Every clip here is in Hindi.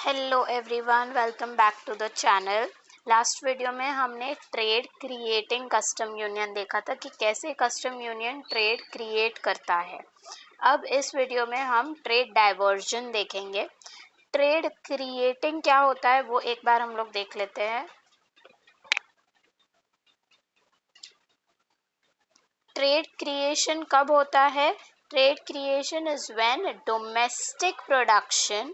Hello everyone, welcome back to the channel. Last video में हमने ट्रेड क्रिएटिंग कस्टम यूनियन देखा था कि कैसे कस्टम यूनियन ट्रेड क्रिएट करता है। अब इस वीडियो में हम ट्रेड डाइवर्जन देखेंगे। ट्रेड क्रिएटिंग क्या होता है वो एक बार हम लोग देख लेते हैं। ट्रेड क्रिएशन कब होता है? Trade creation is when domestic production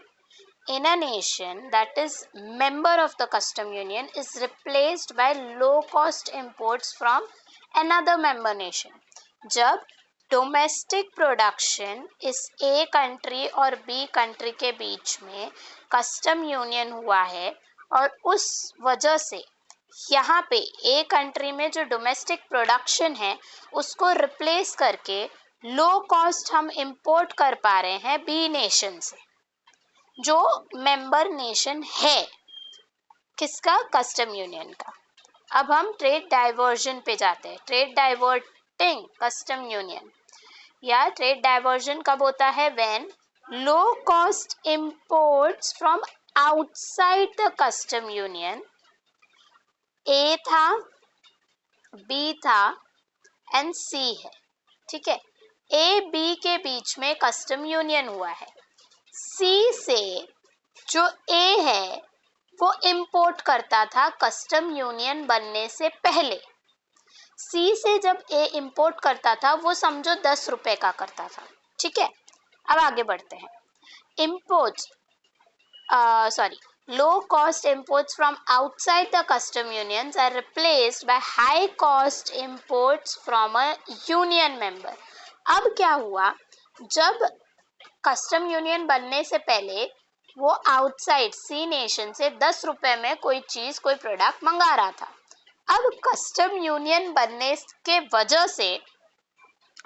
in a nation that is member of the custom union is replaced by low cost imports from another member nation। जब डोमेस्टिक प्रोडक्शन इस ए कंट्री और बी कंट्री के बीच में कस्टम यूनियन हुआ है और उस वजह से यहाँ पे ए कंट्री में जो डोमेस्टिक प्रोडक्शन है उसको रिप्लेस करके लो कॉस्ट हम इंपोर्ट कर पा रहे हैं बी नेशन से, जो मेंबर नेशन है किसका? कस्टम यूनियन का। अब हम ट्रेड डाइवर्जन पे जाते हैं। ट्रेड डाइवर्टिंग कस्टम यूनियन या ट्रेड डाइवर्जन कब होता है? When low cost imports from outside the custom union, A था, बी था एंड सी है, ठीक है। ए बी के बीच में कस्टम यूनियन हुआ है। सी से जो ए है वो इंपोर्ट करता था कस्टम यूनियन बनने से पहले। सी से जब ए इंपोर्ट करता था वो समझो 10 रुपए का करता था, ठीक है। अब आगे बढ़ते हैं। Imports low cost imports from outside the custom unions are replaced by high cost imports from a union member। अब क्या हुआ? जब कस्टम यूनियन बनने से पहले वो आउटसाइड सी नेशन से 10 रुपए में कोई चीज, कोई प्रोडक्ट मंगा रहा था। अब कस्टम यूनियन बनने के वजह से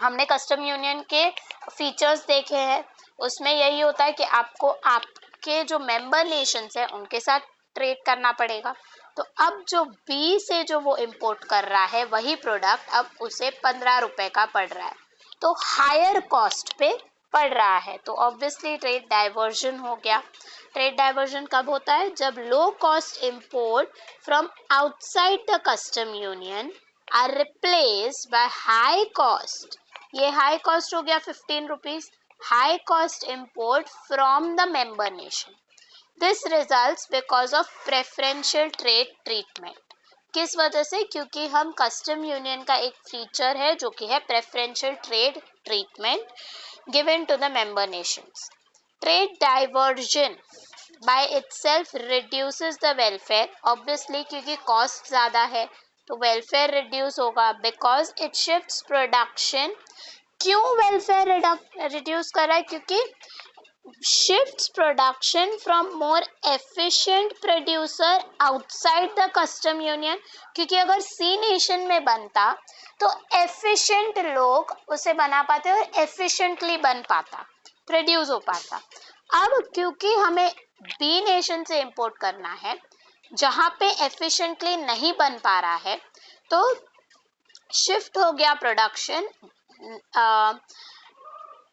हमने कस्टम यूनियन के फीचर्स देखे हैं। उसमें यही होता है कि आपको आपके जो मेंबर नेशंस है उनके साथ ट्रेड करना पड़ेगा। तो अब जो बी से जो वो इंपोर्ट कर रहा है वही प्रोडक्ट अब उसे 15 रुपए का पड़ रहा है, तो हायर कॉस्ट पे पड़ रहा है। तो ऑब्वियसली ट्रेड डाइवर्जन हो गया। ट्रेड डाइवर्जन कब होता है? जब low cost import from outside the custom union are replaced by high cost, ये हाई कॉस्ट हो गया 15 rupees, high cost import from the member nation. This results because of preferential trade treatment. किस वजह से? क्योंकि हम कस्टम यूनियन का एक फीचर है जो कि है preferential trade treatment given to the member nations। Trade diversion by itself reduces the welfare, obviously क्योंकि cost ज़्यादा है तो welfare reduce होगा because it shifts production। क्यों welfare reduce कर रहा है? क्योंकि shifts production from more efficient producer outside the custom union। क्योंकि अगर सी नेशन में बनता तो एफिशिएंट लोग उसे बना पाते और एफिशिएंटली बन पाता, प्रोड्यूस हो पाता। अब क्योंकि हमें बी नेशन से इंपोर्ट करना है जहां पे एफिशिएंटली नहीं बन पा रहा है, तो शिफ्ट हो गया प्रोडक्शन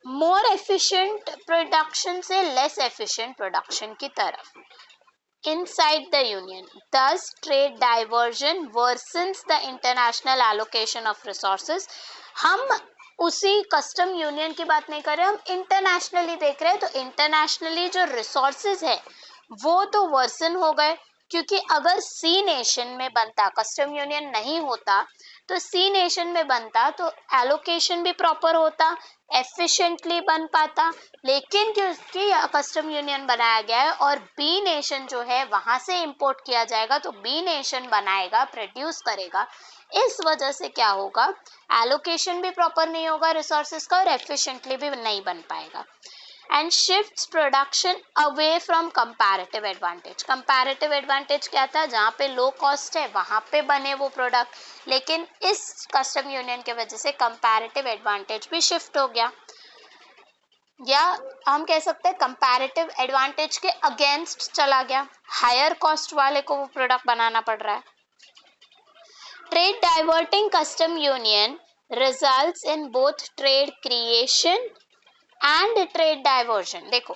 मोर एफिशिएंट प्रोडक्शन से लेस एफिशिएंट प्रोडक्शन की तरफ inside the union। Thus trade diversion worsens the international allocation of resources। हम उसी कस्टम यूनियन की बात नहीं कर रहे, हम इंटरनेशनली देख रहे हैं। तो इंटरनेशनली जो रिसोर्सेज है वो तो वर्सन हो गए, क्योंकि अगर सी नेशन में बनता, कस्टम यूनियन नहीं होता तो सी नेशन में बनता तो एलोकेशन भी प्रॉपर होता, एफिशिएंटली बन पाता। लेकिन क्योंकि कस्टम यूनियन बनाया गया है और बी नेशन जो है वहां से इंपोर्ट किया जाएगा, तो बी नेशन बनाएगा, प्रोड्यूस करेगा, इस वजह से क्या होगा? एलोकेशन भी प्रॉपर नहीं होगा रिसोर्सेज का और एफिशिएंटली भी नहीं बन पाएगा। And shifts production away from comparative advantage. Comparative advantage क्या था? जहाँ पे लो कॉस्ट है वहां पे बने वो प्रोडक्ट, लेकिन इस कस्टम यूनियन के वजह से कंपैरेटिव एडवांटेज भी शिफ्ट हो गया, या हम कह सकते हैं कंपैरेटिव एडवांटेज के अगेंस्ट चला गया। हायर कॉस्ट वाले को वो प्रोडक्ट बनाना पड़ रहा है। Trade diverting custom union results in both trade creation and trade diversion. देखो,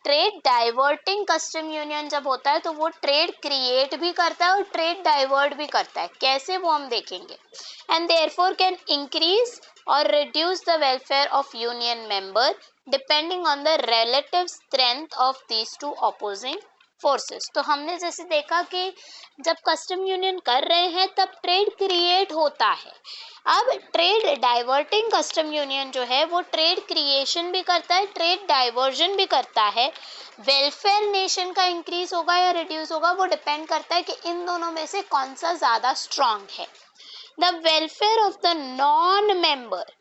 ट्रेड डाइवर्टिंग कस्टम यूनियन जब होता है तो वो ट्रेड क्रिएट भी करता है और ट्रेड डाइवर्ट भी करता है। कैसे, वो हम देखेंगे। एंड देयरफॉर कैन इंक्रीज और reduce the welfare of union member depending on the relative strength of these two opposing forces. तो हमने जैसे देखा कि जब कस्टम यूनियन कर रहे हैं तब ट्रेड क्रिएट होता है। अब ट्रेड डाइवर्टिंग कस्टम यूनियन जो है वो ट्रेड क्रिएशन भी करता है, ट्रेड डाइवर्जन भी करता है। वेलफेयर नेशन का इंक्रीज होगा या रिड्यूस होगा वो डिपेंड करता है कि इन दोनों में से कौन सा ज्यादा स्ट्रांग है। The welfare of the non member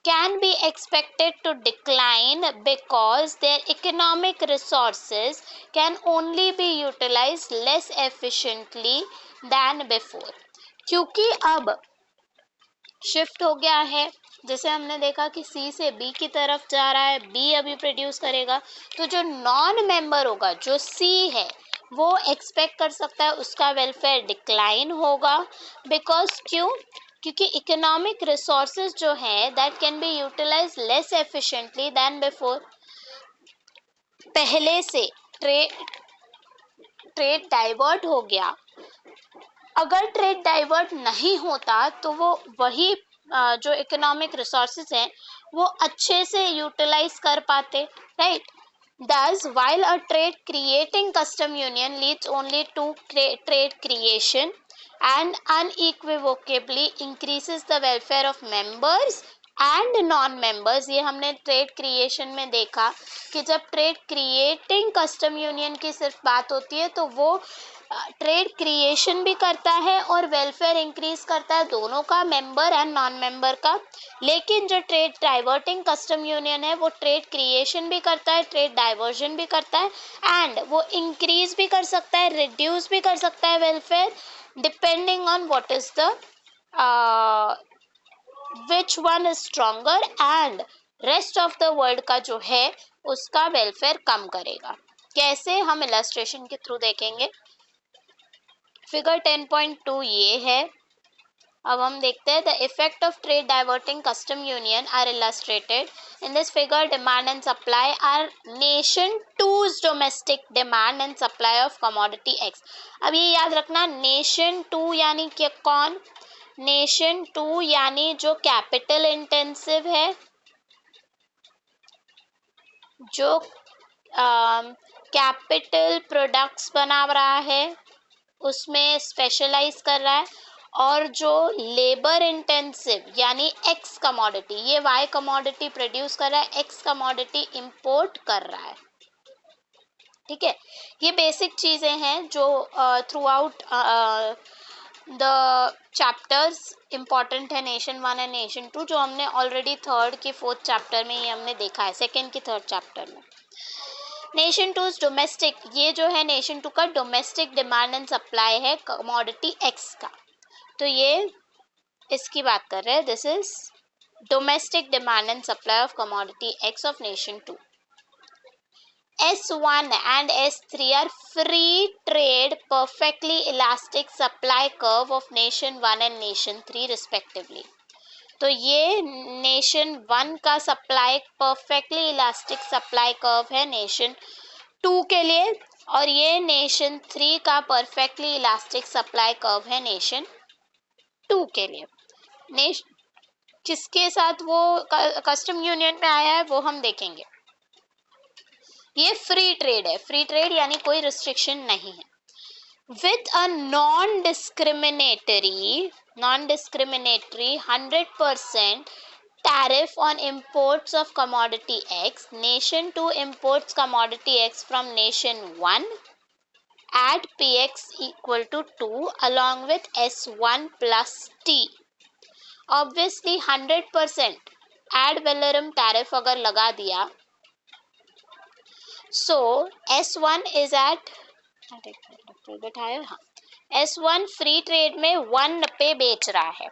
can be expected to decline because their economic resources can only be utilized less efficiently than before। क्योंकि अब शिफ्ट हो गया है, जैसे हमने देखा कि सी से बी की तरफ जा रहा है, बी अभी प्रोड्यूस करेगा, तो जो नॉन मेंबर होगा, जो सी है, वो एक्सपेक्ट कर सकता है उसका वेलफेयर डिक्लाइन होगा। बिकॉज क्यों? क्योंकि इकोनॉमिक रिसोर्सेज जो है that can be utilise less efficiently than before. पहले से ट्रेड डाइवर्ट हो गया। अगर ट्रेड डाइवर्ट नहीं होता तो वो वही जो इकोनॉमिक रिसोर्सेज हैं वो अच्छे से यूटिलाइज कर पाते, right. Thus, while a trade creating custom union leads only to trade creation and unequivocally increases the welfare of members and non-members, ये हमने ट्रेड क्रिएशन में देखा कि जब ट्रेड क्रिएटिंग कस्टम यूनियन की सिर्फ बात होती है तो वो ट्रेड क्रिएशन भी करता है और वेलफेयर इंक्रीज करता है, दोनों का, मेंबर एंड नॉन मेंबर का। लेकिन जो ट्रेड डाइवर्टिंग कस्टम यूनियन है वो ट्रेड क्रिएशन भी करता है, ट्रेड डाइवर्जन भी करता है एंड वो इंक्रीज भी कर सकता है, रिड्यूस भी कर सकता है welfare, depending on what is the which one is stronger and rest of the world का जो है उसका वेलफेयर कम करेगा। कैसे, हम इलस्ट्रेशन के थ्रू देखेंगे। फिगर 10.2 ये है। अब हम देखते हैं the effect of trade diverting custom union are illustrated in this figure. Demand and supply are nation two's domestic demand and supply of commodity X. अब ये याद रखना, नेशन टू यानी कि कौन? नेशन टू यानी जो कैपिटल इंटेंसिव है, जो कैपिटल प्रोडक्ट्स बना रहा है, उसमें स्पेशलाइज कर रहा है, और जो लेबर इंटेंसिव यानी एक्स कमोडिटी, ये वाई कमोडिटी प्रोड्यूस कर रहा है, एक्स कमोडिटी इंपोर्ट कर रहा है। ठीक है, ये बेसिक चीजें हैं जो throughout the chapters important है, nation one and nation two, जो हमने ऑलरेडी थर्ड की फोर्थ चैप्टर में ये हमने देखा है, सेकेंड की थर्ड चैप्टर में। नेशन टू डोमेस्टिक, ये जो है नेशन टू का डोमेस्टिक डिमांड एंड सप्लाई है कमोडिटी एक्स का, तो ये इसकी बात कर रहे हैं। This is domestic demand and supply of commodity X of nation two. S1 and S3 are free trade perfectly elastic supply curve of nation 1 and nation 3 respectively। तो ये नेशन 1 का supply perfectly elastic supply curve है नेशन 2 के लिए, और ये नेशन 3 का परफेक्टली इलास्टिक सप्लाई कर्व है नेशन 2 के लिए। किसके साथ वो कस्टम यूनियन में आया है वो हम देखेंगे। ये फ्री ट्रेड है, फ्री ट्रेड यानी कोई रिस्ट्रिक्शन नहीं है। With a non discriminatory 100% tariff on imports of commodity X, nation 2 imports commodity X from nation 1 at px equal to 2 along with S1 plus T। Obviously 100% ad valorem tariff अगर लगा दिया, so S1 is at S1 free trade में 1 पे बेच रहा है।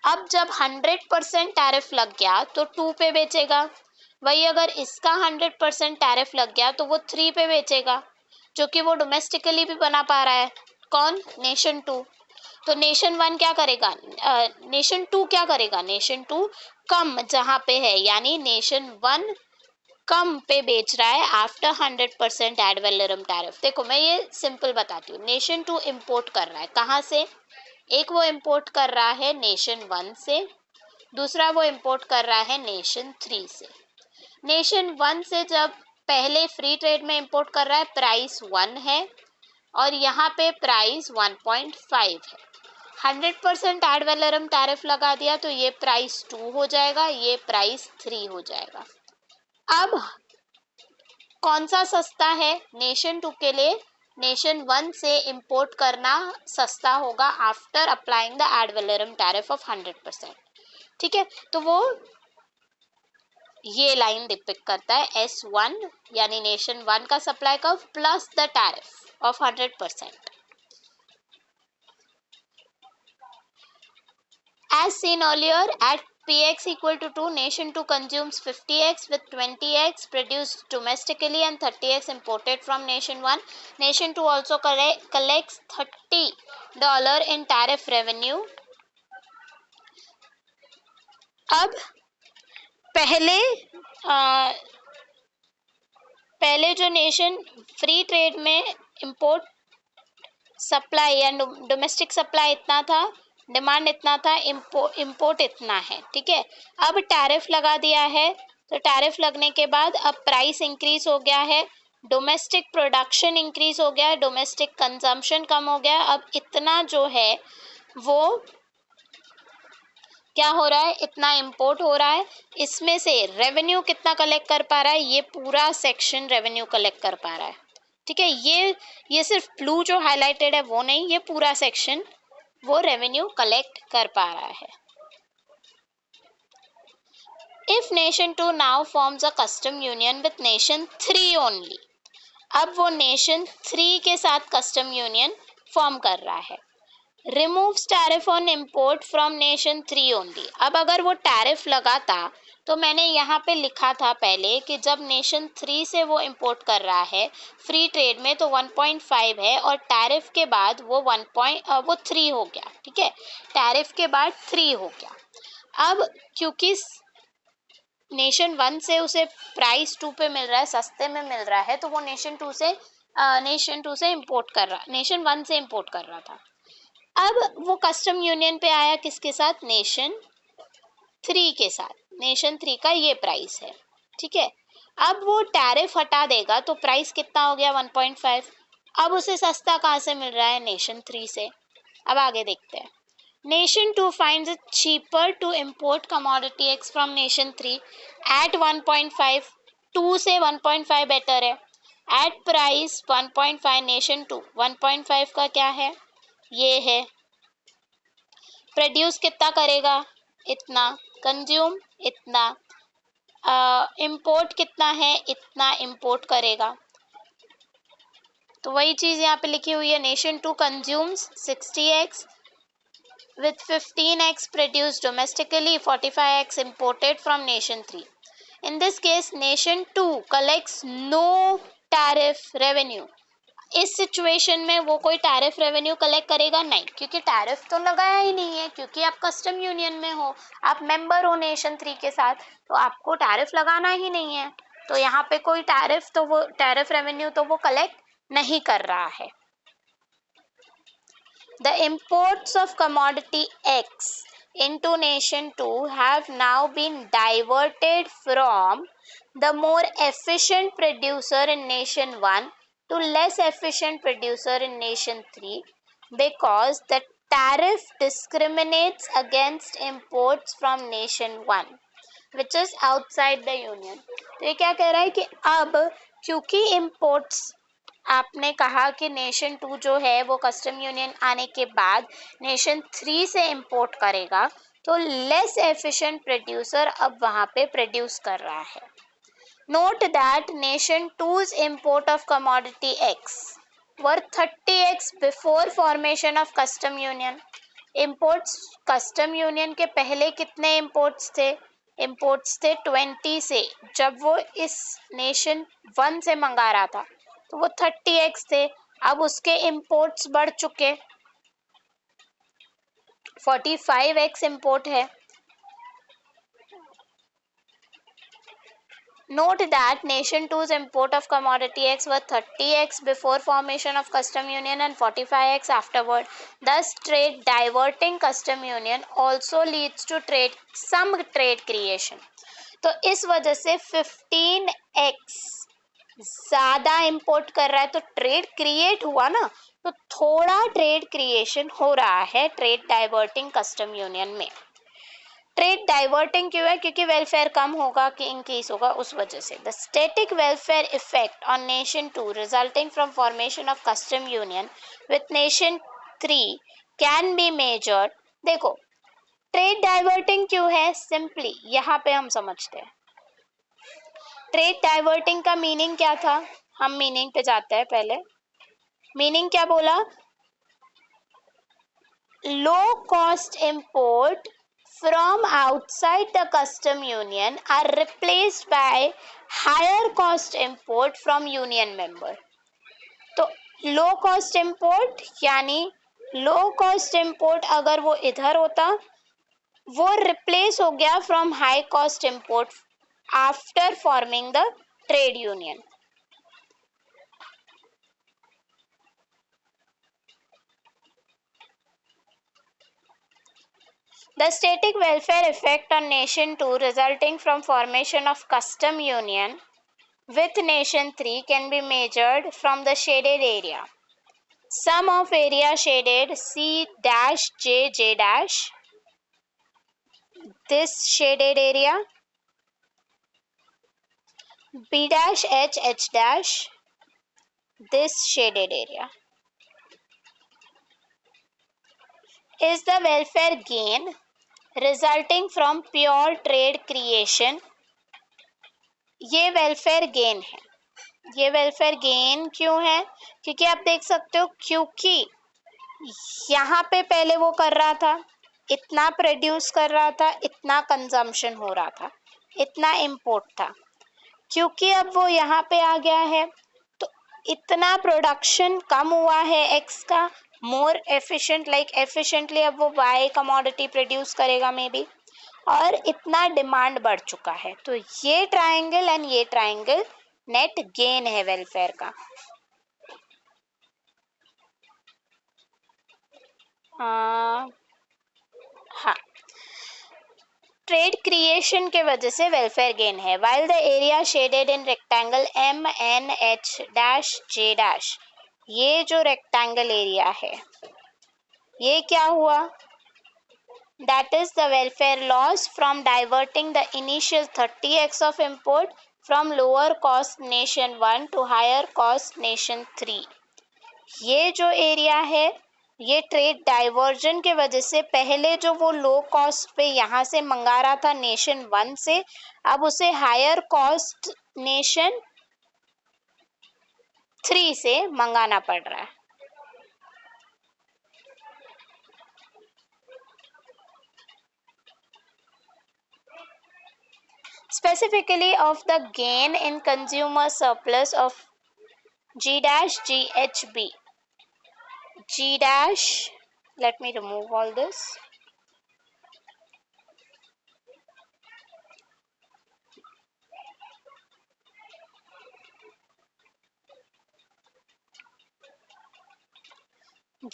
अब जब 100% टैरिफ लग गया तो 2 पे बेचेगा, वही अगर इसका 100% टैरिफ लग गया तो वो 3 पे बेचेगा, जो कि वो डोमेस्टिकली भी बना पा रहा है। कौन? नेशन 2। तो नेशन 1 क्या करेगा, नेशन 2 क्या करेगा, नेशन 2 कम जहाँ पे है, यानी नेशन 1 कम पे बेच रहा है आफ्टर 100% एड वैलोरम टैरिफ। देखो मैं ये सिंपल बताती हूँ। नेशन 2 इंपोर्ट कर रहा है, कहाँ से? एक वो इंपोर्ट कर रहा है नेशन 1 से, दूसरा वो इंपोर्ट कर रहा है नेशन 3 से। नेशन 1 से जब पहले फ्री ट्रेड में इंपोर्ट कर रहा है, प्राइस 1 है और यहाँ पे प्राइस 1.5 है। 100% एड वैलोरम टैरिफ लगा दिया तो ये प्राइस 2 हो जाएगा, ये प्राइस 3 हो जाएगा। अब कौन सा सस्ता है? नेशन 2 के लिए नेशन 1 से इंपोर्ट करना सस्ता होगा after applying the ad valorem tariff of 100%। ठीक है, तो वो ये लाइन डिपिक्ट करता है S1 यानी नेशन 1 का supply curve plus the tariff of 100%। As seen earlier, at Px equal to 2, nation 2 consumes 50x with 20x produced domestically and 30x imported from nation 1. Nation 2 also collects $30 in tariff revenue. अब पहले जो नेशन फ्री ट्रेड में इंपोर्ट सप्लाई या डोमेस्टिक सप्लाई इतना था, डिमांड इतना था, इंपोर्ट इतना है। ठीक है, अब टैरिफ लगा दिया है तो टैरिफ लगने के बाद अब प्राइस इंक्रीज हो गया है, डोमेस्टिक प्रोडक्शन इंक्रीज हो गया है, डोमेस्टिक कंजम्पशन कम हो गया। अब इतना जो है वो क्या हो रहा है, इतना इंपोर्ट हो रहा है। इसमें से रेवेन्यू कितना कलेक्ट कर पा रहा है? ये पूरा सेक्शन रेवेन्यू कलेक्ट कर पा रहा है। ठीक है, ये सिर्फ ब्लू जो हाईलाइटेड है वो नहीं, ये पूरा सेक्शन वो रेवेन्यू कलेक्ट कर पा रहा है। If nation 2 now forms a custom union with nation 3 only, अब वो नेशन 3 के साथ कस्टम यूनियन फॉर्म कर रहा है। Removes tariff on import from nation 3 only. अब अगर वो टैरिफ लगाता तो मैंने यहाँ पे लिखा था पहले कि जब नेशन 3 से वो इंपोर्ट कर रहा है फ्री ट्रेड में तो 1.5 है और टैरिफ के बाद वो 3 हो गया। ठीक है, टैरिफ के बाद 3 हो गया। अब क्योंकि नेशन 1 से उसे प्राइस 2 पे मिल रहा है, सस्ते में मिल रहा है, तो वो नेशन 2 से इंपोर्ट कर रहा, नेशन 1 से इंपोर्ट कर रहा था। अब वो कस्टम यूनियन पे आया किसके साथ? नेशन 3 के साथ। नेशन 3 का ये प्राइस है। ठीक है, अब वो टैरिफ हटा देगा तो प्राइस कितना हो गया? 1.5। अब उसे सस्ता कहाँ से मिल रहा है? नेशन 3 से। अब आगे देखते हैं। Nation 2 finds it cheaper to import commodity X from nation 3 at 1.5। 2 से 1.5 बेटर है। एट प्राइस 1.5 नेशन 2 1.5 का क्या है? ये है। प्रोड्यूस कितना करेगा? इतना। कंज्यूम इतना। इंपोर्ट कितना है? इतना इंपोर्ट करेगा। तो वही चीज यहाँ पे लिखी हुई है, nation 2 consumes 60x with 15x produced domestically, 45x imported from nation 3. In this case, nation 2 collects no tariff revenue. इस सिचुएशन में वो कोई टैरिफ रेवेन्यू कलेक्ट करेगा नहीं, क्योंकि टैरिफ तो लगाया ही नहीं है, क्योंकि आप कस्टम यूनियन में हो, आप मेंबर हो नेशन 3 के साथ, तो आपको टैरिफ लगाना ही नहीं है। तो यहाँ पे कोई टैरिफ रेवेन्यू तो वो कलेक्ट नहीं कर रहा है। The imports of commodity X into nation 2 have now been diverted from the more efficient producer in nation 1 to less efficient producer in nation 3 because the tariff discriminates against imports from nation 1 which is outside the union। तो ये क्या कह रहा है कि अब क्योंकि imports आपने कहा कि नेशन 2 जो है वो कस्टम यूनियन आने के बाद नेशन 3 से इंपोर्ट करेगा, तो लेस एफिशिएंट प्रोड्यूसर अब वहां पे प्रोड्यूस कर रहा है। Note that nation 2's import of commodity X were 30x before formation of custom union। imports custom union के पहले कितने imports थे? imports थे 20 से, जब वो इस नेशन 1 से मंगा रहा था तो वो 30x थे। अब उसके इंपोर्ट्स बढ़ चुके, 45x इंपोर्ट है। Note that Nation 2's import of commodity X was 30x before formation of custom union and 45x afterward. Thus, trade diverting custom union also leads to some trade creation. तो इस वजह से 15x ज़्यादा इंपोर्ट कर रहा है तो ट्रेड क्रिएट हुआ ना, तो थोड़ा ट्रेड क्रिएशन हो रहा है ट्रेड डाइवर्टिंग कस्टम यूनियन में। ट्रेड डाइवर्टिंग क्यों है? क्योंकि वेलफेयर कम होगा कि इंक्रीज होगा, उस वजह से। The static welfare effect on nation 2 resulting from formation of custom union with nation 3 can be measured. देखो ट्रेड डाइवर्टिंग क्यों है, सिंपली यहाँ पे हम समझते हैं। ट्रेड डाइवर्टिंग का मीनिंग क्या था, हम मीनिंग पे जाते हैं पहले। मीनिंग क्या बोला? लो cost import from outside the custom union are replaced by higher cost import from union member। तो लो कॉस्ट इंपोर्ट यानी लो कॉस्ट इंपोर्ट अगर वो इधर होता, वो रिप्लेस हो गया from high cost import after forming the trade union. The static welfare effect on Nation 2 resulting from formation of custom union with Nation 3 can be measured from the shaded area. Sum of area shaded C-J-J-, this shaded area, B-H-H-, this shaded area, is the welfare gain resulting from pure trade creation। ये वेलफेयर गेन है। ये वेलफेयर गेन क्यों है? क्योंकि आप देख सकते हो, क्योंकि यहाँ पे पहले वो कर रहा था, इतना प्रोड्यूस कर रहा था, इतना कंजम्पशन हो रहा था, इतना इंपोर्ट था। क्योंकि अब वो यहाँ पे आ गया है तो इतना प्रोडक्शन कम हुआ है एक्स का, मोर एफिशिएंट, लाइक एफिशिएंटली अब वो वाई कमोडिटी प्रोड्यूस करेगा मे बी, और इतना डिमांड बढ़ चुका है। तो ये ट्रायंगल एंड ये ट्रायंगल नेट गेन है वेलफेयर का। हाँ, ट्रेड क्रिएशन के वजह से वेलफेयर गेन है। While the area shaded in rectangle M-N-H-J-, ये जो रेक्टेंगल एरिया है, ये क्या हुआ? That is the welfare loss from diverting the initial 30x of import from lower cost nation 1 to higher cost nation 3। ये जो एरिया है, ये ट्रेड डाइवर्जन के वजह से पहले जो वो लो कॉस्ट पे यहाँ से मंगा रहा था नेशन 1 से, अब उसे हायर कॉस्ट नेशन 3 से मंगाना पड़ रहा है। Specifically of the gain in consumer surplus of G-GHB. G-, let me remove all this.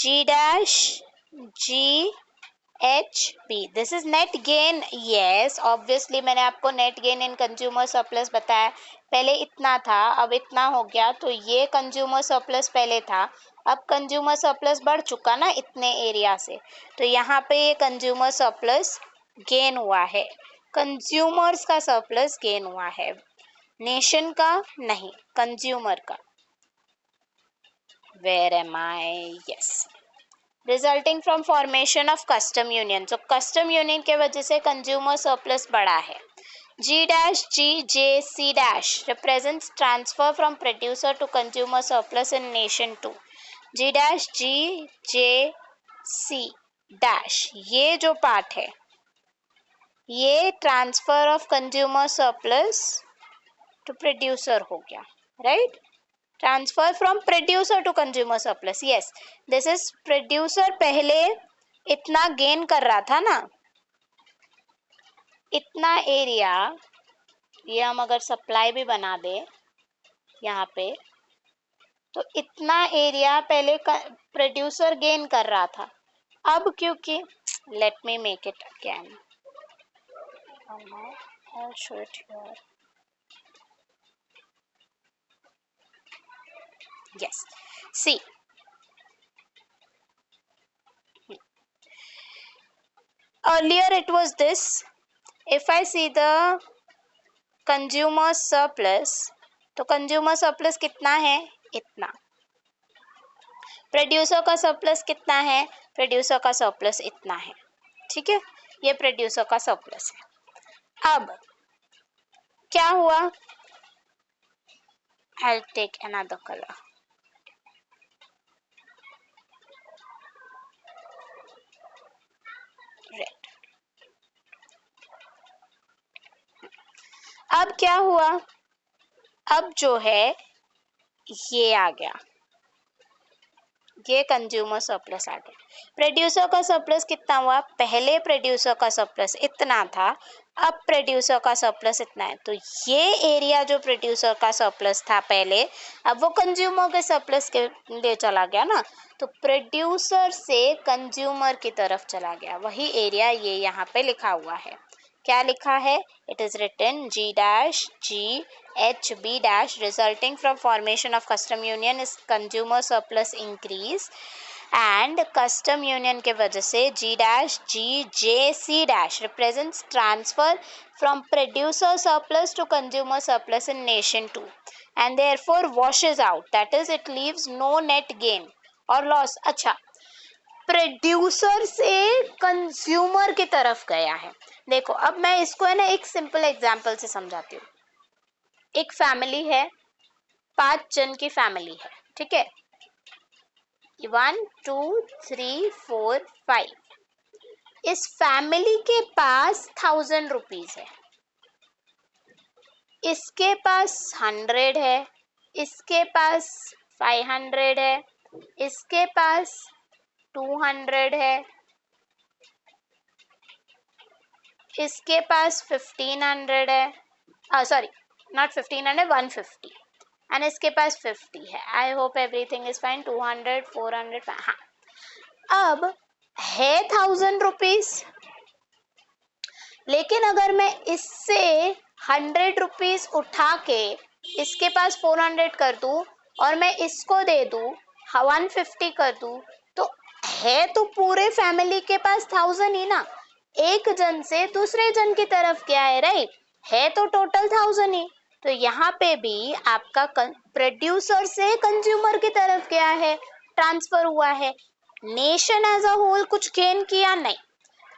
G-GHB, this is net gain। yes, obviously मैंने आपको net gain in consumer surplus बताया, पहले इतना था अब इतना हो गया, तो ये consumer surplus पहले था, अब consumer surplus बढ़ चुका ना इतने एरिया से, तो यहाँ पे ये consumer surplus gain हुआ है, consumers का surplus gain हुआ है, नेशन का नहीं, कंज्यूमर का। Where am I? Yes, resulting from formation of custom union. तो कस्टम यूनियन के वजह से कंज्यूमर सरप्लस बढ़ा है। G-G-J-C- represents transfer from producer to consumer surplus in nation 2। G-G-J-C-, ये जो पार्ट है, ये transfer of consumer surplus to producer हो गया, right? Transfer from producer to consumer surplus. Yes, this is producer पहले इतना गेन कर रहा था ना, इतना एरिया ये हम अगर सप्लाई भी बना दे यहाँ पे, तो इतना एरिया पहले प्रोड्यूसर गेन कर रहा था। अब क्योंकि let me make it again, I'll show it here. Yes, see, earlier it was this. If I see the consumer surplus, तो कंज्यूमर सरप्लस कितना है, इतना। प्रोड्यूसर का सरप्लस कितना है, प्रोड्यूसर का सरप्लस इतना है। ठीक है, ये प्रोड्यूसर का सरप्लस है। अब क्या हुआ, I'll take another color. Red. अब क्या हुआ, अब जो है ये आ गया, ये कंज्यूमर सरप्लस आ गया। प्रोड्यूसर का सरप्लस कितना हुआ, पहले प्रोड्यूसर का सरप्लस इतना था, अब प्रोड्यूसर का सरप्लस इतना है। तो ये एरिया जो प्रोड्यूसर का सरप्लस था पहले, अब वो कंज्यूमर के सरप्लस के लिए चला गया ना, तो प्रोड्यूसर से कंज्यूमर की तरफ चला गया। वही एरिया ये यहाँ पे लिखा हुआ है। क्या लिखा है, it is written G dash G H B dash resulting from formation of custom union is consumer surplus increase and custom union के वजह से G dash G J C dash represents transfer from producer surplus to consumer surplus in nation 2 and therefore washes out, that is it leaves no net gain or loss। अच्छा, प्रोड्यूसर से कंज्यूमर की तरफ गया है। देखो अब मैं इसको है ना एक सिंपल एग्जांपल से समझाती हूँ। एक फैमिली है, 5 जन की फैमिली है, ठीक है, 1 2 3 4 5। इस फैमिली के पास 1000 रुपीज है, इसके पास 100 है, इसके पास 500 है, इसके पास 200 है, इसके पास 1500 है, सॉरी नॉट 1500, 150, एंड इसके पास 50 है। I hope everything is fine. 200 400, हाँ। अब है 1000 रुपीज, लेकिन अगर मैं इससे 100 रुपीज उठा के इसके पास 400 कर दूं और मैं इसको दे दूं 150 कर दूं, तो है तो पूरे फैमिली के पास 1000 ही ना, एक जन से दूसरे जन की तरफ क्या है, राइट, है तो टोटल 1000 ही। तो यहाँ पे भी आपका प्रोड्यूसर से कंज्यूमर की तरफ क्या है, ट्रांसफर हुआ है। नेशन एज अ होल कुछ गेन किया नहीं,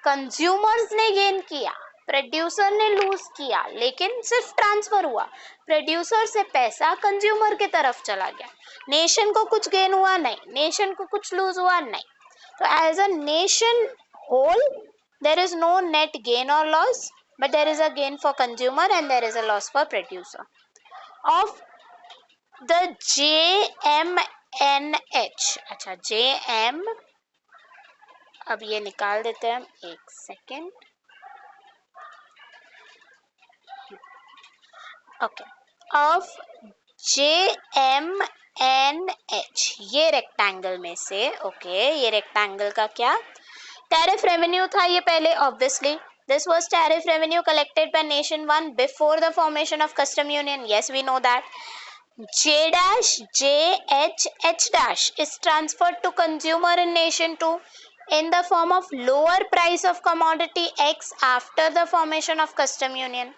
कंज्यूमर्स ने गेन किया, प्रोड्यूसर ने लूज किया, लेकिन सिर्फ ट्रांसफर हुआ। प्रोड्यूसर से पैसा कंज्यूमर की तरफ चला गया, नेशन को कुछ गेन हुआ नहीं, नेशन को कुछ लूज हुआ नहीं। तो as a nation whole there is no net gain or loss, but there is a gain for consumer and there is a loss for producer of the JMNH। अच्छा, JM, अब ये निकाल देते हैं हम, एक सेकेंड। ओके, ऑफ JMNH, ये रेक्टेंगल में से, ओके, ये रेक्टेंगल का क्या टैरिफ रेवेन्यू था ये पहले, obviously this was tariff revenue collected by nation 1 before the formation of custom union, yes we know that। J dash JH H dash is transferred to consumer in nation 2 in the form of lower price of commodity X after the formation of custom union।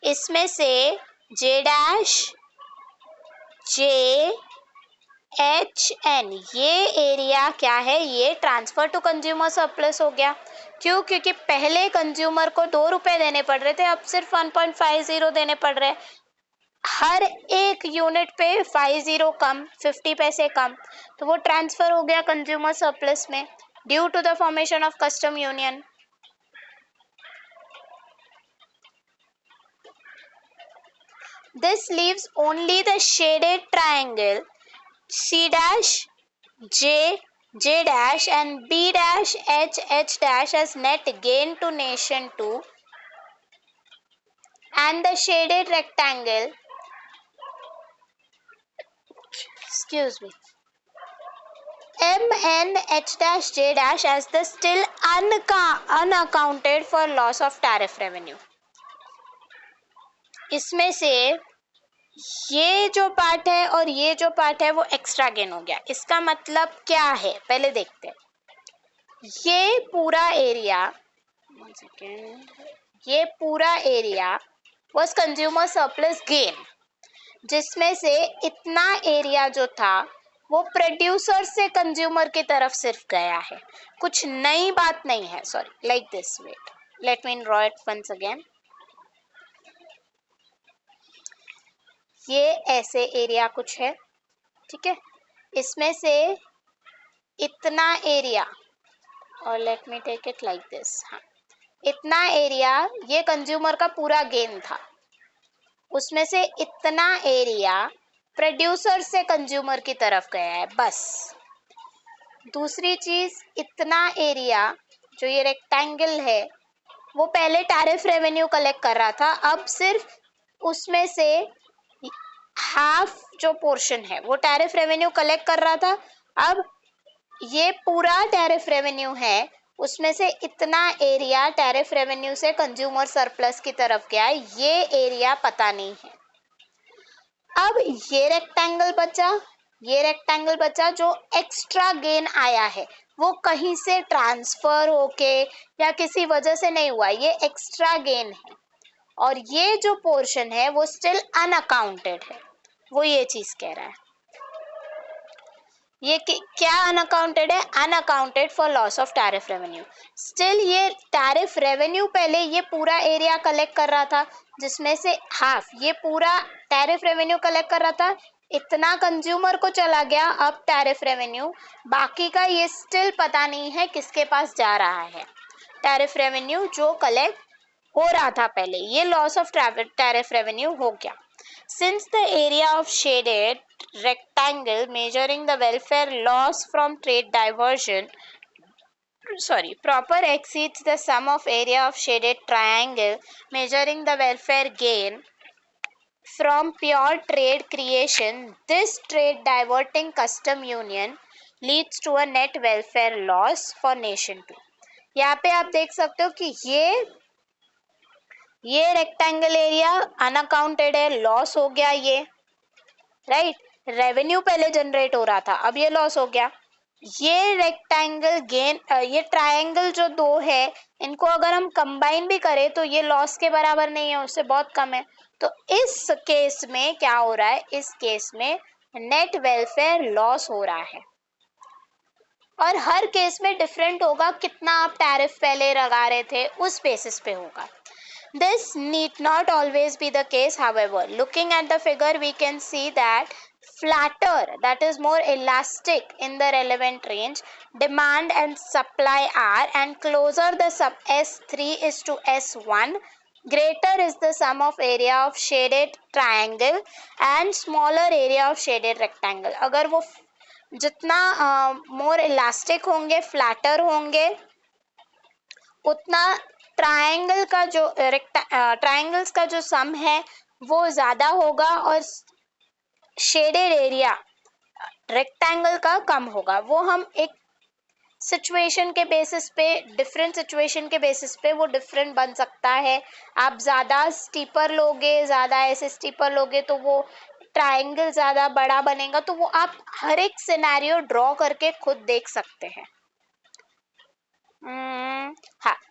इसमें से J dash JHN ये एरिया क्या है, ये ट्रांसफर टू कंज्यूमर सरप्लस हो गया। क्यों, क्योंकि पहले कंज्यूमर को 2 रुपए देने पड़ रहे थे, अब सिर्फ 1.50 देने पड़ रहे, हर एक यूनिट पे 50 कम, 50 पैसे कम, तो वो ट्रांसफर हो गया कंज्यूमर सरप्लस में due to the formation of custom union. This leaves only the shaded triangle C dash J dash and B dash H dash as net gain to nation 2 and the shaded rectangle, excuse me, MNH dash J dash as the still unaccounted for loss of tariff revenue. इसमें से ये जो पार्ट है और ये जो पार्ट है वो एक्स्ट्रा गेन हो गया. इसका मतलब क्या है पहले देखते हैं. ये पूरा एरिया, ये पूरा area was consumer surplus gain, जिसमें से इतना एरिया जो था वो प्रोड्यूसर से कंज्यूमर की तरफ सिर्फ गया है, कुछ नई बात नहीं है. Sorry, like this, wait, let me draw it once again. ये ऐसे एरिया कुछ है, ठीक है. इसमें से इतना एरिया, और let me take it like this, हाँ, इतना एरिया ये कंज्यूमर का पूरा गेन था. उसमें से इतना एरिया प्रोड्यूसर से कंज्यूमर की तरफ गया है, बस. दूसरी चीज, इतना एरिया जो ये रेक्टेंगल है वो पहले टैरिफ रेवेन्यू कलेक्ट कर रहा था, अब सिर्फ उसमें से हाफ जो पोर्शन है वो टैरिफ रेवेन्यू कलेक्ट कर रहा था. अब ये पूरा टैरिफ रेवेन्यू है, उसमें से इतना एरिया टैरिफ रेवेन्यू से कंज्यूमर सरप्लस की तरफ गया है, ये एरिया पता नहीं है. अब ये रेक्टेंगल बचा जो एक्स्ट्रा गेन आया है, वो कहीं से ट्रांसफर होके या किसी वजह से नहीं हुआ, ये एक्स्ट्रा गेन है. और ये जो पोर्शन है वो स्टिल अनअकाउंटेड है, वो ये चीज कह रहा है. ये क्या अनअकाउंटेड है? Unaccounted for loss of tariff revenue. Still ये टैरिफ रेवेन्यू पहले ये पूरा एरिया कलेक्ट कर रहा था, जिसमें से हाफ ये पूरा टैरिफ रेवेन्यू कलेक्ट कर रहा था, इतना कंज्यूमर को चला गया अब टैरिफ रेवेन्यू, बाकी का ये स्टिल पता नहीं है किसके पास जा रहा है. टैरिफ रेवेन्यू जो कलेक्ट हो रहा था पहले, ये लॉस ऑफ टैरिफ रेवेन्यू हो गया. Since the area of shaded rectangle measuring the welfare loss from trade diversion proper exceeds the sum of area of shaded triangle measuring the welfare gain from pure trade creation, this trade diverting custom union leads to a net welfare loss for nation 2. यहाँ पे आप देख सकते हो कि ये रेक्टेंगल एरिया अनअकाउंटेड है, लॉस हो गया ये, राइट. रेवेन्यू पहले जनरेट हो रहा था, अब ये लॉस हो गया. ये रेक्टेंगल गेन, ये ट्रायंगल जो दो है, इनको अगर हम कंबाइन भी करें तो ये लॉस के बराबर नहीं है, उससे बहुत कम है. तो इस केस में क्या हो रहा है? इस केस में नेट वेलफेयर लॉस हो रहा है. और हर केस में डिफरेंट होगा, कितना आप टैरिफ पहले लगा रहे थे उस बेसिस पे होगा. This need not always be the case, however. Looking at the figure, we can see that flatter, that is more elastic in the relevant range, demand and supply are, and closer the sub S3 is to S1, greater is the sum of area of shaded triangle and smaller area of shaded rectangle. अगर वो जितना more elastic होंगे, flatter होंगे, उतना ट्रायंगल का जो ट्रायंगल्स का जो सम है वो ज्यादा होगा और शेडेड एरिया रेक्टेंगल का कम होगा. वो हम एक सिचुएशन के बेसिस पे, डिफरेंट सिचुएशन के बेसिस पे वो डिफरेंट बन सकता है. आप ज्यादा स्टीपर लोगे, ज्यादा ऐसे स्टीपर लोगे तो वो ट्रायंगल ज्यादा बड़ा बनेगा. तो वो आप हर एक सिनेरियो ड्रॉ करके खुद देख सकते हैं.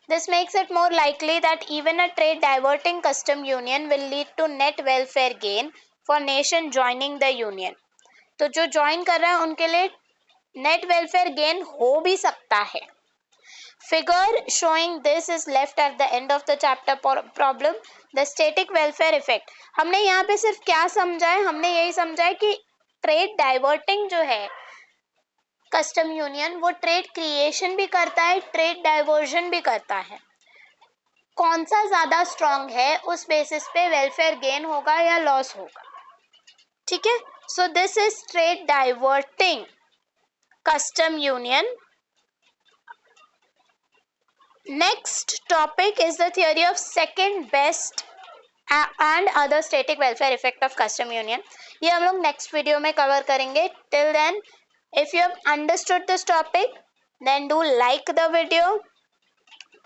This makes it more likely that even a trade diverting custom union will lead to net welfare gain for nation joining the union. तो जो ज्वाइन कर रहा है उनके लिए नेट वेलफेयर गेन हो भी सकता है. Figure showing this is left at the end of the chapter problem. The static welfare effect. हमने यहाँ पे सिर्फ क्या समझा है? हमने यही समझा है कि ट्रेड डाइवर्टिंग जो है कस्टम यूनियन, वो ट्रेड क्रिएशन भी करता है, ट्रेड डाइवर्जन भी करता है. कौन सा ज्यादा स्ट्रॉन्ग है उस बेसिस पे वेलफेयर गेन होगा या लॉस होगा. ठीक है. So this is trade diverting custom union. Next topic is the theory of second best and other static welfare effect of custom union, ये हम लोग नेक्स्ट वीडियो में कवर करेंगे. Till then, if you have understood this topic, then do like the video,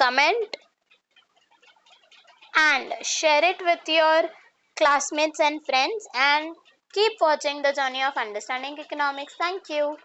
comment and share it with your classmates and friends, and keep watching the journey of understanding economics. Thank you.